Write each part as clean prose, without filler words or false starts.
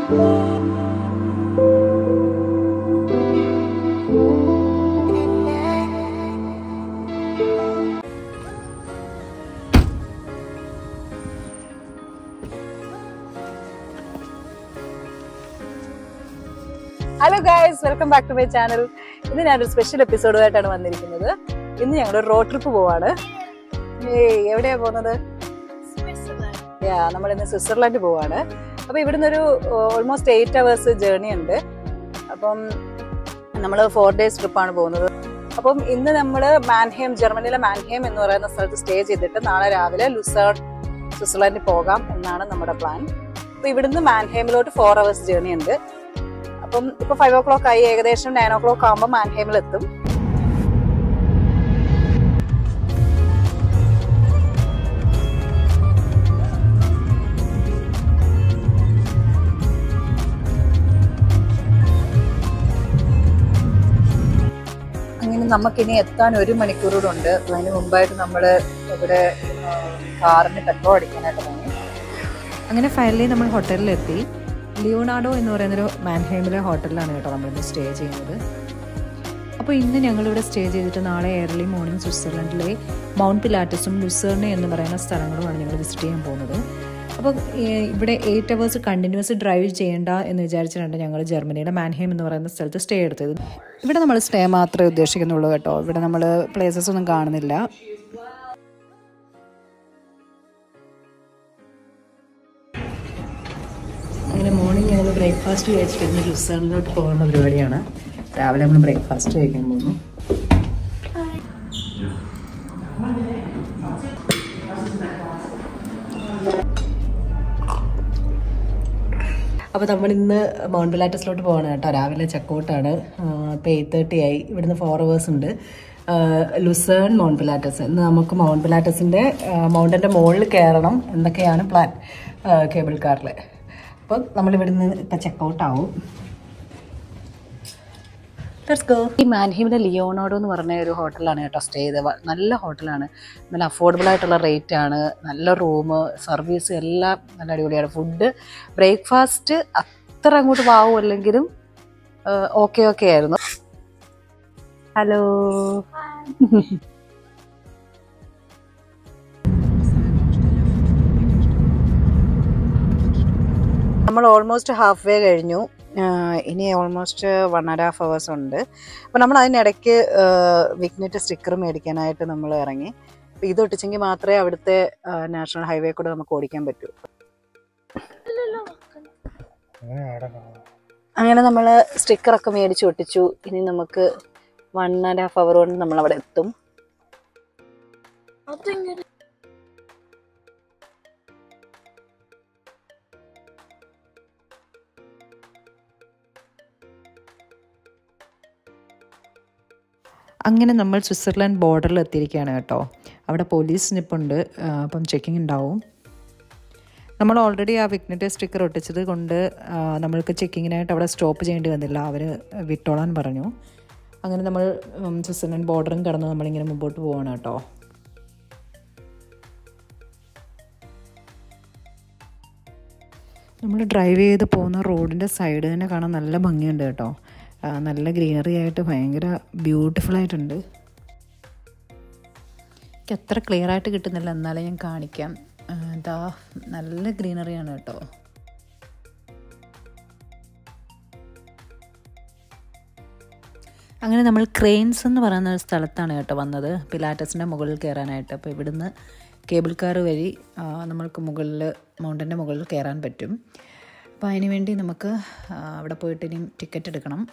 Hello guys, welcome back to my channel. ഇന്ന് ഞാനൊരു special എപ്പിസോഡുമായിട്ടാണ് വന്നിരിക്കുന്നത്. ഇന്ന് ഞങ്ങളൊരു റോഡ് ട്രിപ്പ് പോവാണ്. എവിടെയാ പോകുന്നത്? നമ്മളിന്ന് സ്വിറ്റ്സർലൻഡ് പോവാണ്. അപ്പോൾ ഇവിടുന്ന് ഒരു ഓൾമോസ്റ്റ് 8 hours ജേർണി ഉണ്ട്. അപ്പം നമ്മൾ 4 days ട്രിപ്പാണ് പോകുന്നത്. അപ്പം ഇന്ന് നമ്മൾ മാൻഹെയിം, ജർമ്മനിയിലെ മാൻഹെയിം എന്ന് പറയുന്ന സ്ഥലത്ത് സ്റ്റേ ചെയ്തിട്ട് നാളെ രാവിലെ ലുസേൺ സ്വിറ്റ്സർലൻഡിൽ പോകാം എന്നാണ് നമ്മുടെ പ്ലാൻ. അപ്പോൾ ഇവിടുന്ന് മാൻഹെയിമിലോട്ട് 4 hours ജേർണി ഉണ്ട്. അപ്പം ഇപ്പൊ 5 o'clock ആയി, ഏകദേശം 9 o'clock ആകുമ്പോൾ മാൻഹെയിമിൽ എത്തും. അങ്ങനെ നമുക്കിനി എത്താൻ 1 മണിക്കൂറുണ്ട്. അതിന് മുമ്പായിട്ട് നമ്മൾ ഇവിടെ കാറിന് പെട്രോൾ അടിക്കാനായിട്ട് പോയി. അങ്ങനെ ഫൈനലി നമ്മൾ ഹോട്ടലിലെത്തി. ലിയോണാർഡോ എന്ന് പറയുന്നൊരു മാൻഹെയിമിലെ ഹോട്ടലിലാണ് കേട്ടോ നമ്മളിന്ന് സ്റ്റേ ചെയ്യുന്നത്. അപ്പോൾ ഇന്ന് ഞങ്ങളിവിടെ സ്റ്റേ ചെയ്തിട്ട് നാളെ ഏർലി മോർണിംഗ് സ്വിറ്റ്സർലൻഡിലെ മൗണ്ട് പിലാറ്റസും ലുസേർണെ എന്ന് പറയുന്ന സ്ഥലങ്ങളുമാണ് ഞങ്ങൾ വിസിറ്റ് ചെയ്യാൻ പോകുന്നത്. അപ്പോൾ ഇവിടെ 8 hours കണ്ടിന്യൂസ് ഡ്രൈവ് ചെയ്യേണ്ട എന്ന് വിചാരിച്ചിട്ടുണ്ട് ഞങ്ങൾ ജർമ്മനിയുടെ മാൻഹെയിം എന്ന് പറയുന്ന സ്ഥലത്ത് സ്റ്റേ എടുത്തത്. ഇവിടെ നമ്മൾ സ്റ്റേ മാത്രമേ ഉദ്ദേശിക്കുന്നുള്ളൂ കേട്ടോ. ഇവിടെ നമ്മൾ പ്ലേസസ് ഒന്നും കാണുന്നില്ല. അങ്ങനെ മോർണിംഗ് ഞങ്ങൾ ബ്രേക്ക്ഫാസ്റ്റ് കഴിച്ചിട്ട് ഇന്ന് ലുസേണിലോട്ട് പോകുന്ന പരിപാടിയാണ്. രാവിലെ നമ്മൾ ബ്രേക്ക്ഫാസ്റ്റ് കഴിക്കാൻ പോകുന്നു. അപ്പോൾ നമ്മളിന്ന് മൗണ്ട് പിലാറ്റസിലോട്ട് പോകണം കേട്ടോ. രാവിലെ ചെക്കൗട്ടാണ്. ഇപ്പോൾ 8:30 ആയി. ഇവിടുന്ന് 4 hours ഉണ്ട്. Lucerne, mount Pilatus. ഇന്ന് നമുക്ക് മൗണ്ട് പിലാറ്റസിൻ്റെ മൗണ്ടൻ്റെ മുകളിൽ കയറണം എന്നൊക്കെയാണ് പ്ലാൻ കേബിൾ കാറിൽ. അപ്പോൾ നമ്മളിവിടുന്ന് ഇപ്പം ചെക്കൗട്ടാവും. ഈ മാൻഹെയിമിലെ ലിയോണാർഡോ എന്ന് പറഞ്ഞ ഒരു ഹോട്ടലാണ് കേട്ടോ സ്റ്റേ ചെയ്തത്. നല്ല ഹോട്ടലാണ്, നല്ല അഫോർഡബിൾ ആയിട്ടുള്ള റേറ്റ് ആണ്, നല്ല റൂം, സർവീസ് എല്ലാം നല്ല അടിപൊളിയാണ്. ഫുഡ്, ബ്രേക്ക്ഫാസ്റ്റ് അത്ര അങ്ങോട്ട് വാവും അല്ലെങ്കിലും ഓക്കെ ആയിരുന്നു. ഹലോ, നമ്മൾ ഓൾമോസ്റ്റ് ഹാഫ് വേ കഴിഞ്ഞു. ഇനി ഓൾമോസ്റ്റ് 1.5 hours ഉണ്ട്. അപ്പോൾ നമ്മൾ അതിനിടയ്ക്ക് വിഗ്നെറ്റ് സ്റ്റിക്കർ മേടിക്കാനായിട്ട് നമ്മൾ ഇറങ്ങി. അപ്പോൾ ഇത് ഒട്ടിച്ചെങ്കിൽ മാത്രമേ അവിടുത്തെ നാഷണൽ ഹൈവേ കൂടെ നമുക്ക് ഓടിക്കാൻ പറ്റൂ. അങ്ങനെ നമ്മൾ സ്റ്റിക്കറൊക്കെ മേടിച്ച് ഒട്ടിച്ചു. ഇനി നമുക്ക് 1.5 hour കൊണ്ട് നമ്മളവിടെ എത്തും. അങ്ങനെ നമ്മൾ സ്വിറ്റ്സർലൻഡ് ബോർഡറിൽ എത്തിയിരിക്കുകയാണ് കേട്ടോ. അവിടെ പോലീസ് നിപ്പുണ്ട്. അപ്പം ചെക്കിംഗ് ഉണ്ടാവും. നമ്മൾ ഓൾറെഡി ആ വിഗ്നെറ്റ് സ്റ്റിക്കർ ഒട്ടിച്ചത് കൊണ്ട് നമ്മൾക്ക് ചെക്കിങ്ങിനായിട്ട് അവിടെ സ്റ്റോപ്പ് ചെയ്യേണ്ടി വന്നില്ല. അവർ വിട്ടോളാൻ പറഞ്ഞു. അങ്ങനെ നമ്മൾ സ്വിറ്റ്സർലൻഡ് ബോർഡറും കടന്ന് നമ്മളിങ്ങനെ മുമ്പോട്ട് പോവാണ് കേട്ടോ. നമ്മൾ ഡ്രൈവ് ചെയ്ത് പോകുന്ന റോഡിൻ്റെ സൈഡ് തന്നെ കാണാൻ നല്ല ഭംഗിയുണ്ട് കേട്ടോ. നല്ല ഗ്രീനറി ആയിട്ട് ഭയങ്കര ബ്യൂട്ടിഫുൾ ആയിട്ടുണ്ട്. എനിക്ക് അത്ര ക്ലിയർ ആയിട്ട് കിട്ടുന്നില്ല, എന്നാലേ ഞാൻ കാണിക്കാം. ഇതാ നല്ല ഗ്രീനറിയാണ് കേട്ടോ. അങ്ങനെ നമ്മൾ ക്രെയിൻസ് എന്ന് പറയുന്ന ഒരു സ്ഥലത്താണ് കേട്ടോ വന്നത്, പിലാറ്റസിൻ്റെ മുകളിൽ കയറാനായിട്ട്. അപ്പോൾ ഇവിടുന്ന് കേബിൾ കാർ വഴി നമ്മൾക്ക് മുകളിൽ മൗണ്ടൻ്റെ മുകളിൽ കയറാൻ പറ്റും. അപ്പോൾ അതിന് വേണ്ടി നമുക്ക് അവിടെ പോയിട്ട് ഇനിയും ടിക്കറ്റ് എടുക്കണം.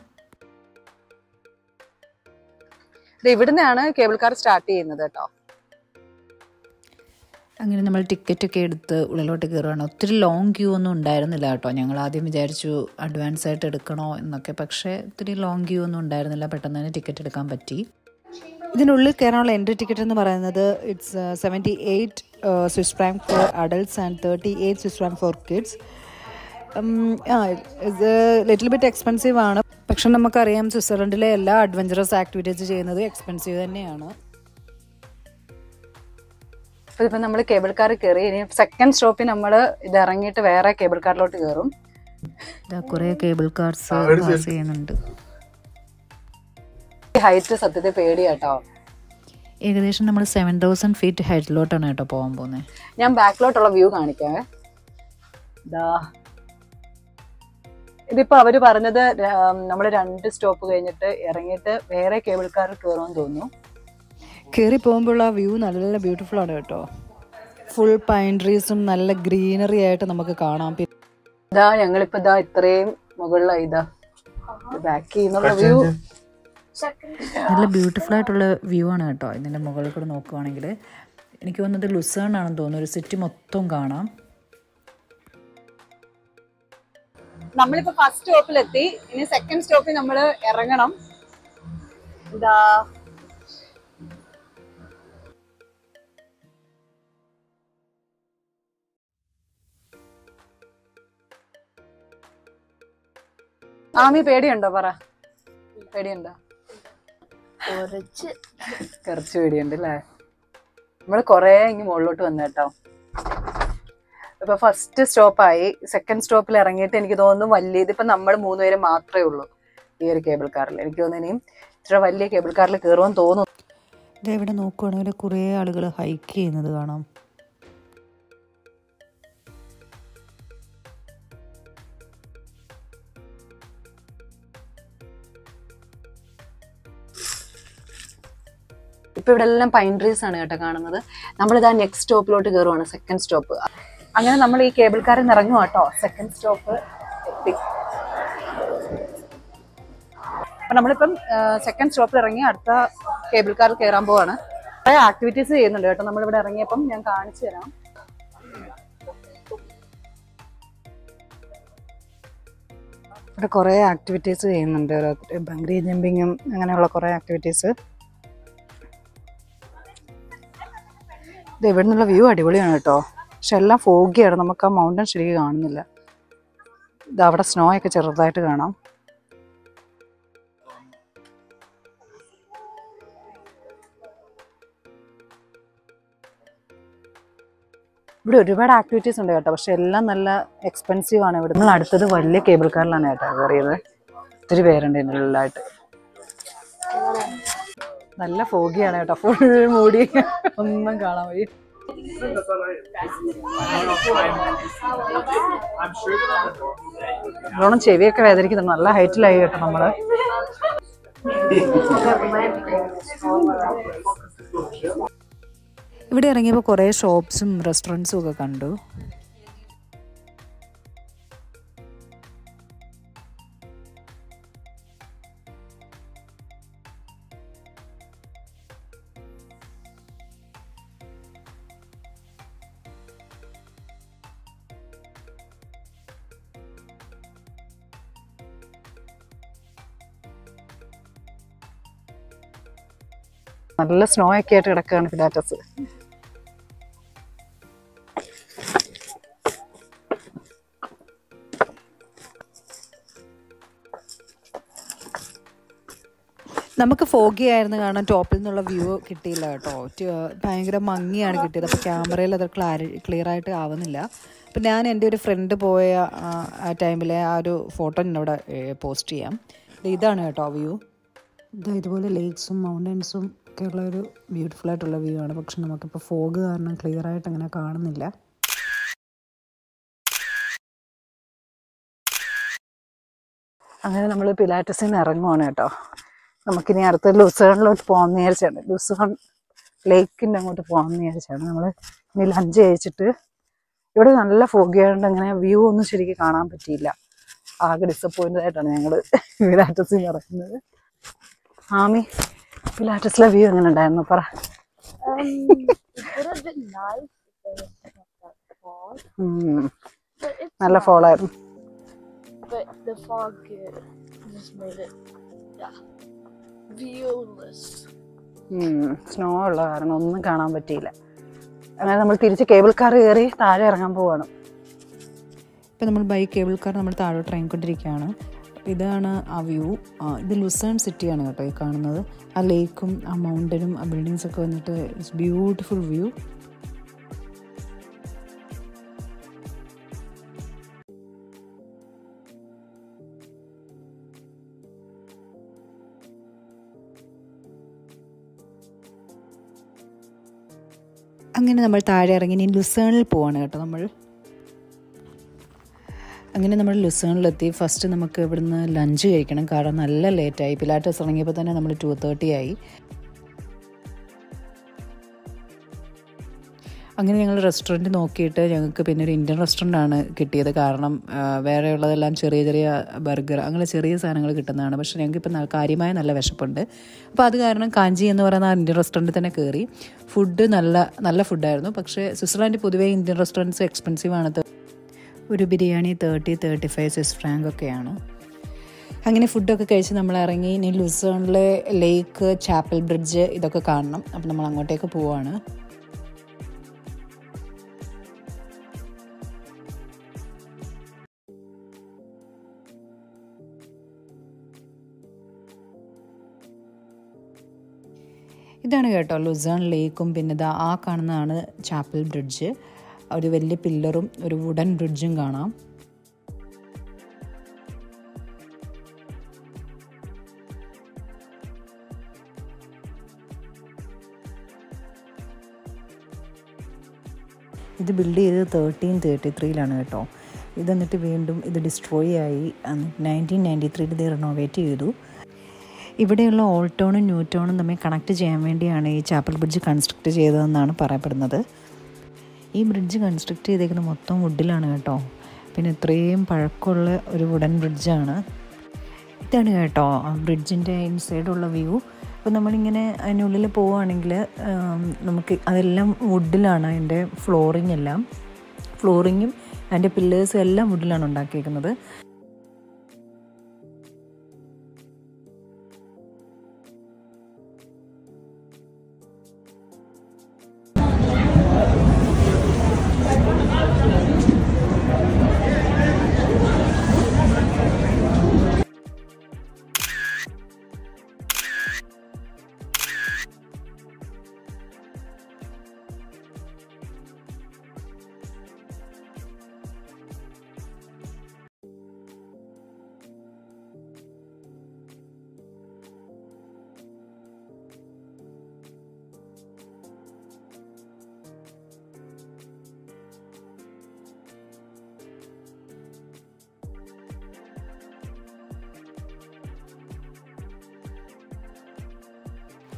ഇവിടുന്നാണ് കേബിൾ കാർ സ്റ്റാർട്ട് ചെയ്യുന്നത് കേട്ടോ. അങ്ങനെ നമ്മൾ ടിക്കറ്റൊക്കെ എടുത്ത് ഉള്ളിലോട്ട് കയറുകയാണ്. ഒത്തിരി ലോങ് ക്യൂ ഒന്നും ഉണ്ടായിരുന്നില്ല കേട്ടോ. ഞങ്ങൾ ആദ്യം വിചാരിച്ചു അഡ്വാൻസ് ആയിട്ട് എടുക്കണോ എന്നൊക്കെ, പക്ഷേ ഒത്തിരി ലോങ് ക്യൂ ഒന്നും ഉണ്ടായിരുന്നില്ല. പെട്ടെന്ന് തന്നെ ടിക്കറ്റ് എടുക്കാൻ പറ്റി. ഇതിനുള്ളിൽ കയറാനുള്ള എൻട്രി ടിക്കറ്റ് എന്ന് പറയുന്നത് it's 78 Swiss franc for adults and 38 Swiss franc for kids. ഇത് ലിറ്റിൽ ബിറ്റ് എക്സ്പെൻസീവ് ആണ്. പക്ഷെ നമുക്കറിയാം സ്വിറ്റ്സർലൻഡിലെ എല്ലാ അഡ്വഞ്ചറസ് ആക്ടിവിറ്റീസ് ചെയ്യുന്നത് എക്സ്പെൻസീവ് തന്നെയാണ്. ഇപ്പം നമ്മൾ കേബിൾ കാർ കയറി. ഇനി സെക്കൻഡ് സ്റ്റോപ്പിൽ നമ്മൾ ഇത് ഇറങ്ങിയിട്ട് വേറെ കേബിൾ കാറിലോട്ട് കയറും. കുറേ കേബിൾ കാർസ് പാസ് ചെയ്യുന്നുണ്ട്. ഹൈറ്റ് സത്യത്തിൽ പേടിയാട്ടോ. ഏകദേശം നമ്മൾ 7000 ഫീറ്റ് ഹൈറ്റിലോട്ടാണ് കേട്ടോ പോകാൻ പോകുന്നത്. ഞാൻ ബാക്കിലോട്ടുള്ള വ്യൂ കാണിക്കാവേ. ഇതിപ്പോ അവര് പറഞ്ഞത് നമ്മൾ 2 സ്റ്റോപ്പ് കഴിഞ്ഞിട്ട് ഇറങ്ങിയിട്ട് വേറെ കേബിൾ കാർ കയറുമെന്ന് തോന്നുന്നു. കയറി പോകുമ്പോൾ ആ വ്യൂ നല്ല ബ്യൂട്ടിഫുൾ ആണ് കേട്ടോ. ഫുൾ പൈൻ ട്രീസും നല്ല ഗ്രീനറി ആയിട്ട് നമുക്ക് കാണാം. ഞങ്ങളിപ്പോ ഇത്രയും മുകളിലായി ബാക്കി വ്യൂ നല്ല ബ്യൂട്ടിഫുൾ ആയിട്ടുള്ള വ്യൂ ആണ് കേട്ടോ. ഇതിൻ്റെ മുകളിൽ കൂടെ നോക്കുവാണെങ്കിൽ എനിക്ക് തോന്നുന്നത് ലുസേൺ ആണെന്ന് തോന്നുന്നു. ഒരു സിറ്റി മൊത്തം കാണാം. നമ്മളിപ്പോ ഫസ്റ്റ് സ്റ്റോപ്പിലെത്തി. ഇനി സെക്കൻഡ് സ്റ്റോപ്പിൽ നമ്മൾ ഇറങ്ങണം. ആമി പേടിയുണ്ടോ? പറ, പേടിയുണ്ടോ? കുറച്ച് പേടിയുണ്ട് അല്ലേ? നമ്മള് കൊറേ ഇങ്ങ് മുകളിലോട്ട് വന്നു കേട്ടോ. ഇപ്പൊ ഫസ്റ്റ് സ്റ്റോപ്പായി. സെക്കൻഡ് സ്റ്റോപ്പിൽ ഇറങ്ങിയിട്ട് എനിക്ക് തോന്നുന്നു ഇതിപ്പോ നമ്മൾ 3 പേര് മാത്രമേ ഉള്ളൂ ഈ ഒരു കേബിൾ കാറിൽ. എനിക്ക് തോന്നുന്നു ഇനിയും ഇത്ര വലിയ കേബിൾ കാറിൽ കയറുമെന്ന് തോന്നുന്നു. ഇവിടെ നോക്കുവാണെങ്കിൽ കുറേ ആളുകൾ ഹൈക്ക് ചെയ്യുന്നത് കാണാം. ഇപ്പൊ ഇവിടെ എല്ലാം പൈൻ ട്രീസ് ആണ് കേട്ടോ കാണുന്നത്. നമ്മളിതാ നെക്സ്റ്റ് സ്റ്റോപ്പിലോട്ട് കയറുവാണ്, സെക്കൻഡ് സ്റ്റോപ്പ്. അങ്ങനെ നമ്മൾ ഈ കേബിൾ കാറിൽ നിന്ന് ഇറങ്ങും കേട്ടോ. സെക്കൻഡ് സ്റ്റോപ്പ് എത്തി. അപ്പൊ നമ്മളിപ്പം സെക്കൻഡ് സ്റ്റോപ്പിൽ ഇറങ്ങി അടുത്ത കേബിൾ കാറിൽ കയറാൻ പോവാണ്. കുറെ ആക്ടിവിറ്റീസ് ചെയ്യുന്നുണ്ട് കേട്ടോ നമ്മളിവിടെ ഇറങ്ങിയപ്പം. ഞാൻ കാണിച്ചു തരാം. ഇവിടെ കുറെ ആക്ടിവിറ്റീസ് ചെയ്യുന്നുണ്ട്. ബംഗ്ലി ജമ്പിങ്ങും അങ്ങനെയുള്ള കുറെ ആക്ടിവിറ്റീസ്. ഇവിടെ നിന്നുള്ള വ്യൂ അടിപൊളിയാണ് കേട്ടോ. പക്ഷെ എല്ലാം ഫോഗിയാണ്. നമുക്ക് ആ മൗണ്ടൻ ശരിക്കും കാണുന്നില്ല. അവിടെ സ്നോ ഒക്കെ ചെറുതായിട്ട് കാണാം. ഇവിടെ ഒരുപാട് ആക്ടിവിറ്റീസ് ഉണ്ട് കേട്ടോ. പക്ഷെ എല്ലാം നല്ല എക്സ്പെൻസീവ് ആണ്. ഇവിടെ നമ്മൾ അടുത്തത് വലിയ കേബിൾ കാറിലാണ് കേട്ടോ കയറിയത്. ഒത്തിരി പേരുണ്ട് ഇതിനുള്ളിലായിട്ട്. നല്ല ഫോഗിയാണ് കേട്ടോ. ഫുൾ മൂടി, ഒന്നും കാണാൻ വഴി. നല്ലോണം ചെവിയൊക്കെ വേദനിക്കുന്നുണ്ട്. നല്ല ഹൈറ്റിലായി കേട്ടോ നമ്മള്. ഇവിടെ ഇറങ്ങിയപ്പോൾ കുറേ ഷോപ്സും റെസ്റ്റോറൻറ്റ്സും ഒക്കെ കണ്ടു. നല്ല സ്നോ ഒക്കെ ആയിട്ട് കിടക്കുകയാണ് പിലാറ്റസ്. നമുക്ക് ഫോഗി ആയിരുന്നു കാണാൻ. ടോപ്പിൽ നിന്നുള്ള വ്യൂ കിട്ടിയില്ല കേട്ടോ. ഭയങ്കര മങ്ങിയാണ് കിട്ടിയത്. അപ്പോൾ ക്യാമറയിൽ അത് ക്ലിയർ ആയിട്ട് ആവുന്നില്ല. അപ്പം ഞാൻ എൻ്റെ ഒരു ഫ്രണ്ട് പോയ ആ ടൈമിലെ ആ ഒരു ഫോട്ടോ എന്നോട് പോസ്റ്റ് ചെയ്യാം. ഇതാണ് കേട്ടോ വ്യൂ. ഇതുപോലെ ലേക്സും മൗണ്ടൻസും ഒക്കെ ഉള്ള ഒരു ബ്യൂട്ടിഫുൾ ആയിട്ടുള്ള വ്യൂ ആണ്. പക്ഷെ നമുക്കിപ്പോൾ ഫോഗ് കാരണം ക്ലിയർ ആയിട്ട് അങ്ങനെ കാണുന്നില്ല. അങ്ങനെ നമ്മൾ പിലാറ്റസിൽ നിന്ന് ഇറങ്ങുവാണ് കേട്ടോ. നമുക്കിനി അടുത്ത ലുസേണിലോട്ട് പോകാമെന്ന് വിചാരിച്ചാണ്. ലുസേൺ ലേക്കിൻ്റെ അങ്ങോട്ട് പോകാമെന്ന് വിചാരിച്ചാണ്. നമ്മൾ ഇനി ലഞ്ച് കഴിച്ചിട്ട്, ഇവിടെ നല്ല ഫോഗിയായതുകൊണ്ട് അങ്ങനെ വ്യൂ ഒന്നും ശരിക്കും കാണാൻ പറ്റിയില്ല. ആകെ ഡിസപ്പോയിൻറ്റഡ് ആയിട്ടാണ് ഞങ്ങൾ പിലാറ്റസിൽ നിന്ന് ഇറങ്ങുന്നത്. ആമി, പിലാറ്റസിലെ വ്യൂ എങ്ങനെ ഉണ്ടായിരുന്നു പറ. നല്ല ഫോളായിരുന്നു. സ്നോ ഉള്ള കാരണം ഒന്നും കാണാൻ പറ്റിയില്ല. അങ്ങനെ നമ്മൾ തിരിച്ച് കേബിൾ കാർ കയറി താഴെ ഇറങ്ങാൻ പോവാണ്. ഇപ്പം നമ്മൾ ബൈ കേബിൾ കാർ നമ്മൾ താഴോട്ട് ഇറങ്ങിക്കൊണ്ടിരിക്കുകയാണ്. ഇതാണ് ആ വ്യൂ. ഇത് ലുസേൺ സിറ്റിയാണ് കേട്ടോ ഈ കാണുന്നത്. ആ ലേക്കും ആ മൗണ്ടനും ആ ബിൽഡിങ്സൊക്കെ വന്നിട്ട് ഇറ്റ്സ് ബ്യൂട്ടിഫുൾ വ്യൂ. അങ്ങനെ നമ്മൾ താഴെ ഇറങ്ങി ഇനി ലുസേണിൽ പോവാണ് കേട്ടോ നമ്മൾ. അങ്ങനെ നമ്മൾ ലുസേണിലെത്തി. ഫസ്റ്റ് നമുക്ക് ഇവിടുന്ന് ലഞ്ച് കഴിക്കണം, കാരണം നല്ല ലേറ്റായി. പിലാറ്റസ് ഇറങ്ങിയപ്പോൾ തന്നെ നമ്മൾ 2:30 ആയി. അങ്ങനെ ഞങ്ങൾ റെസ്റ്റോറൻറ്റ് നോക്കിയിട്ട് ഞങ്ങൾക്ക് പിന്നെ ഒരു ഇന്ത്യൻ റെസ്റ്റോറൻ്റാണ് കിട്ടിയത്. കാരണം വേറെ ഉള്ളതെല്ലാം ചെറിയ ചെറിയ ബർഗർ അങ്ങനെ ചെറിയ സാധനങ്ങൾ കിട്ടുന്നതാണ്. പക്ഷേ ഞങ്ങൾക്കിപ്പോൾ കാര്യമായ നല്ല വിശപ്പുണ്ട്. അപ്പോൾ അത് കാരണം കാഞ്ചി എന്ന് പറയുന്ന ആ ഇന്ത്യൻ റെസ്റ്റോറൻറ്റിൽ തന്നെ കയറി. ഫുഡ് നല്ല ഫുഡായിരുന്നു. പക്ഷേ സ്വിറ്റ്സർലാൻഡ് പൊതുവേ ഇന്ത്യൻ റെസ്റ്റോറൻറ്റ്സ് എക്സ്പെൻസീവ് ആണ്. ഒരു ബിരിയാണി 30-35 സ്വിസ് ഫ്രാങ്ക് ഒക്കെയാണ്. അങ്ങനെ ഫുഡൊക്കെ കഴിച്ച് നമ്മൾ ഇറങ്ങി. ഇനി ലുസേണിലെ ലേക്ക്, ചാപ്പൽ ബ്രിഡ്ജ് ഇതൊക്കെ കാണണം. അപ്പോൾ നമ്മൾ അങ്ങോട്ടേക്ക് പോവാണ്. ഇതാണ് കേട്ടോ ലുസേൺ ലേക്കും. പിന്നെ ഇതാ ആ കാണുന്നതാണ് ചാപ്പൽ ബ്രിഡ്ജ്. ഒരു വലിയ പില്ലറും ഒരു വുഡൻ ബ്രിഡ്ജും കാണാം. ഇത് ബിൽഡ് ചെയ്തത് 1333 കേട്ടോ. ഇത് എന്നിട്ട് വീണ്ടും ഇത് ഡിസ്ട്രോയ് ആയി. 1993 ഇത് റിനോവേറ്റ് ചെയ്തു. ഇവിടെയുള്ള ഓൾഡ് ടൗണും ന്യൂ ടൗണും തമ്മിൽ കണക്ട് ചെയ്യാൻ വേണ്ടിയാണ് ഈ ചാപ്പൽ ബ്രിഡ്ജ് കൺസ്ട്രക്ട് ചെയ്തതെന്നാണ് പറയപ്പെടുന്നത്. ഈ ബ്രിഡ്ജ് കൺസ്ട്രക്ട് ചെയ്തേക്കുന്നത് മൊത്തം വുഡിലാണ് കേട്ടോ. പിന്നെ ഇത്രയും പഴക്കമുള്ള ഒരു വുഡൻ ബ്രിഡ്ജാണ്. ഇതാണ് കേട്ടോ ബ്രിഡ്ജിൻ്റെ ഇൻസൈഡുള്ള വ്യൂ. അപ്പോൾ നമ്മളിങ്ങനെ അതിനുള്ളിൽ പോവുകയാണെങ്കിൽ നമുക്ക് അതെല്ലാം വുഡിലാണ്. അതിൻ്റെ ഫ്ലോറിങ്ങും അതിൻ്റെ പില്ലേഴ്സും എല്ലാം വുഡിലാണ് ഉണ്ടാക്കിയേക്കുന്നത്.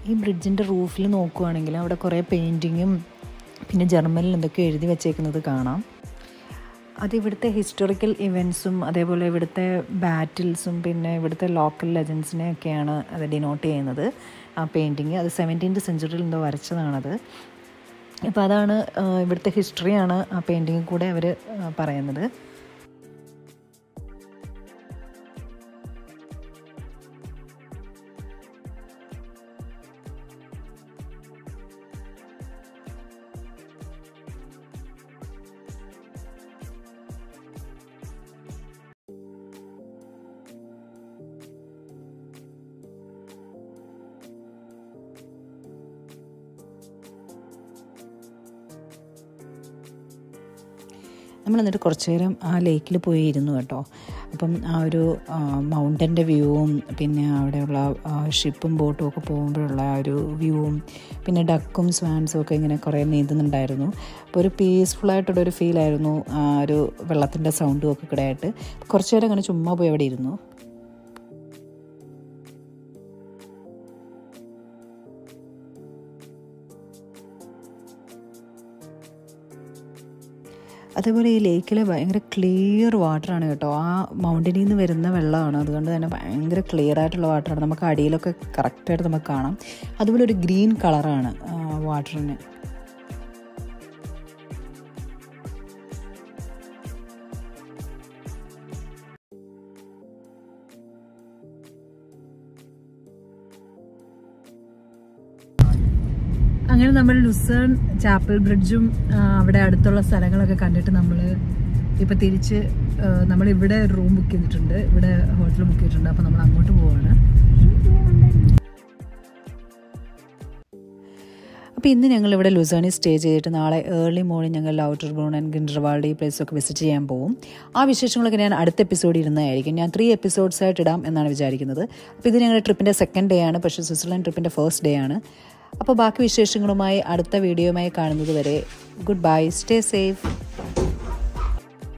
ഈ ബ്രിഡ്ജിൻ്റെ റൂഫിൽ നോക്കുകയാണെങ്കിൽ അവിടെ കുറേ പെയിൻറ്റിങ്ങും പിന്നെ ജർമ്മനിൽ എന്തൊക്കെ എഴുതി വെച്ചേക്കുന്നത് കാണാം. അത് ഇവിടുത്തെ ഹിസ്റ്റോറിക്കൽ ഇവൻറ്റ്സും അതേപോലെ ഇവിടുത്തെ ബാറ്റിൽസും പിന്നെ ഇവിടുത്തെ ലോക്കൽ ലെജൻസിനെയൊക്കെയാണ് അത് ഡിനോട്ട് ചെയ്യുന്നത്. ആ പെയിൻറ്റിങ് അത് 17th സെഞ്ച്വറിയിൽ എന്തോ വരച്ചതാണത്. അപ്പോൾ അതാണ് ഇവിടുത്തെ ഹിസ്റ്ററിയാണ് ആ പെയിൻറ്റിങ്ങിൽ കൂടെ അവർ പറയുന്നത്. നമ്മൾ എന്നിട്ട് കുറച്ച് നേരം ആ ലേക്കിൽ പോയി ഇരുന്നു കേട്ടോ. അപ്പം ആ ഒരു മൗണ്ടൻ്റെ വ്യൂവും പിന്നെ അവിടെയുള്ള ഷിപ്പും ബോട്ടും ഒക്കെ പോകുമ്പോഴുള്ള ആ ഒരു വ്യൂവും പിന്നെ ഡക്കും സ്വാൻസും ഒക്കെ ഇങ്ങനെ കുറേ നീന്തുന്നുണ്ടായിരുന്നു. അപ്പോൾ ഒരു പീസ്ഫുള്ളായിട്ടുള്ളൊരു ഫീലായിരുന്നു ആ ഒരു വെള്ളത്തിൻ്റെ സൗണ്ടും ഒക്കെ കൂടെ ആയിട്ട്. കുറച്ച് നേരം അങ്ങനെ ചുമ്മാ പോയി അവിടെ ഇരുന്നു. അതേപോലെ ഈ ലേക്കിൽ ഭയങ്കര ക്ലിയർ വാട്ടറാണ് കേട്ടോ. ആ മൗണ്ടനിൽ നിന്ന് വരുന്ന വെള്ളമാണ്, അതുകൊണ്ട് തന്നെ ഭയങ്കര ക്ലിയർ ആയിട്ടുള്ള വാട്ടറാണ്. നമുക്ക് അടിയിലൊക്കെ കറക്റ്റായിട്ട് നമുക്ക് കാണാം. അതുപോലെ ഒരു ഗ്രീൻ കളറാണ് വാട്ടറിന്. അങ്ങനെ നമ്മൾ ലുസേൺ ചാപ്പൽ ബ്രിഡ്ജും അവിടെ അടുത്തുള്ള സ്ഥലങ്ങളൊക്കെ കണ്ടിട്ട് നമ്മൾ ഇപ്പം തിരിച്ച് നമ്മളിവിടെ റൂം ബുക്ക് ചെയ്തിട്ടുണ്ട്, ഇവിടെ ഹോട്ടൽ ബുക്ക് ചെയ്തിട്ടുണ്ട്. അപ്പോൾ നമ്മൾ അങ്ങോട്ട് പോവാണ്. അപ്പോൾ ഇന്ന് ഞങ്ങളിവിടെ ലുസേണിൽ സ്റ്റേ ചെയ്തിട്ട് നാളെ ഏർലി മോർണിംഗ് ഞങ്ങൾ ലൗട്ടർബ്രൂൺ ആൻഡ് ഗിൻഡർവാൾഡ് ഈ പ്ലേസൊക്കെ വിസിറ്റ് ചെയ്യാൻ പോകും. ആ വിശേഷങ്ങളൊക്കെ ഞാൻ അടുത്ത എപ്പിസോഡ് ഇടുന്നതായിരിക്കും. ഞാൻ 3 എപ്പിസോഡ്സായിട്ട് ഇടാം എന്നാണ് വിചാരിക്കുന്നത്. അപ്പോൾ ഇത് ഞങ്ങളുടെ ട്രിപ്പിൻ്റെ 2nd ഡേ ആണ്, പക്ഷേ സ്വിറ്റ്സർലൻഡ് ട്രിപ്പിൻ്റെ 1st ഡേ ആണ്. അപ്പോൾ ബാക്കി വിശേഷങ്ങളുമായി അടുത്ത വീഡിയോയുമായി കാണുന്നത് വരെ ഗുഡ് ബൈ, സ്റ്റേ സേഫ്.